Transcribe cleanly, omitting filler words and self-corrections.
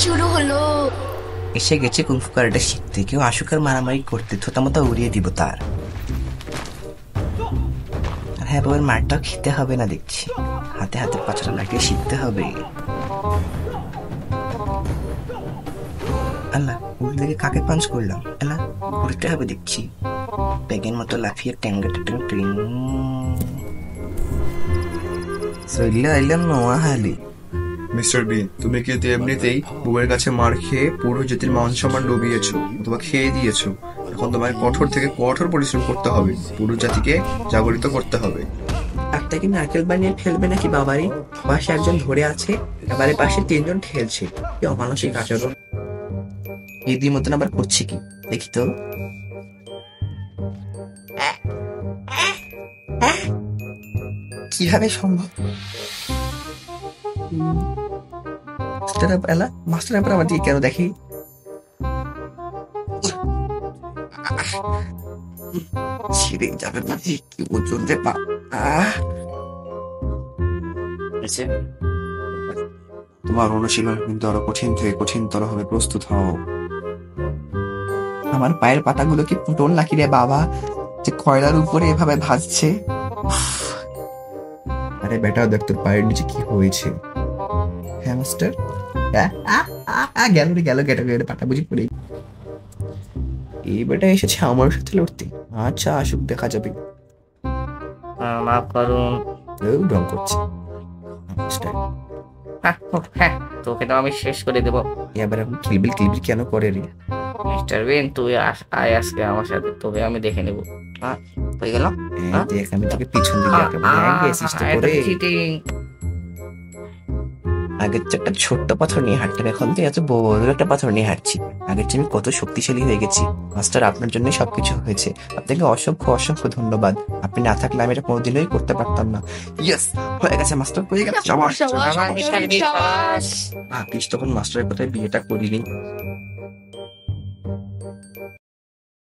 শুরু হলো। এসে গেছে কুংফু কারাটে শিখতে। কেউ আসুক আর মারামারি করতে, থোতামোতা উড়িয়ে দিব তার। আর হ্যাঁ, বাবার মারটাও খেতে হবে না দেখছি, হাতে হাতে পাছাটা লাগিয়ে শিখতে হবে। আল্লাহ, উড়ে দিকে কাকে পাঞ্চ করলাম? আল্লাহ, ঘুরতে হবে দেখছি, ব্যাগের মতো লাফিয়ে ট্যাঙ্গা ট্যাং ট্রিং। চলে আইলাম নোয়াখালী। মিস্টার বিন, তুমি কিন্তু এমনিতেই বউয়ের কাছে মার খেয়ে পুরো জাতির মান সম্মান ডুবিয়েছো অথবা খেয়ে দিয়েছো। এখন তোমায় কঠোর থেকে কঠোর পরিশ্রম করতে হবে, পুরো জাতিকে জাগরিত করতে হবে। আপনাকে নারকেল বানিয়ে ফেলবে নাকি বাবারি? পাশে একজন ধরে আছে, এবারে পাশে তিনজন ঠেলছে। কি অমানসিক আচরণ! এদির মতন আবার করছে কি দেখি তো। কিভাবে সম্ভব? মাস্টার আবার আমার দিকে কেন দেখি? ছিঁড়ে যাবে ভাই, কি ওজন রে পা! তোমার অনুশীলন কিন্তু আরো কঠিন থেকে কঠিনতর হবে, প্রস্তুত হও। আমার পায়ের পাতাগুলো কি পুটল নাকি রে বাবা, যে কয়লার উপরে এভাবে ভাজছে? আরে বেটা, দেখ তোর পায়ের নিচে কি হয়েছে। হ্যাঁ মাস্টার। গেল রে গেল, গেটা গেটে পাটা বুঝি পড়ে। এই বেটা এসেছে আমার সাথে লড়তে। আচ্ছা, আসুক, দেখা যাবে। মাফ করুন। ঢং করছে মাস্টার। হ্যাঁ, তোকে তো আমি শেষ করে দেবো। এবার এখন কিলবিল কিলবিল কেন করে রে? মিস্টার বিন, তুই আয় আজকে আমার সাথে, তোকে আমি দেখে নেবো। হয়ে গেল? দেখ, আমি তোকে পিছন দিকে গেছিস তো করে। চিটিং। আগের চেয়ে একটা ছোট্ট পাথর নিয়ে হাঁটতাম, এখন তো এত বড় একটা পাথর নিয়ে হাঁটছি। আগের চেয়ে আমি কত শক্তিশালী হয়ে গেছি। মাস্টার, আপনার জন্য সবকিছু হয়েছে। আপনাকে অসংখ্য অসংখ্য ধন্যবাদ। আপনি না থাকলে আমি এটা কোনোদিনই করতে পারতাম না। ইয়েস, হয়ে গেছে মাস্টার, হয়ে গেছে। সাবাস, সাবাস, সাবাস। তখন মাস্টারের কথায় বিয়েটা করিনি।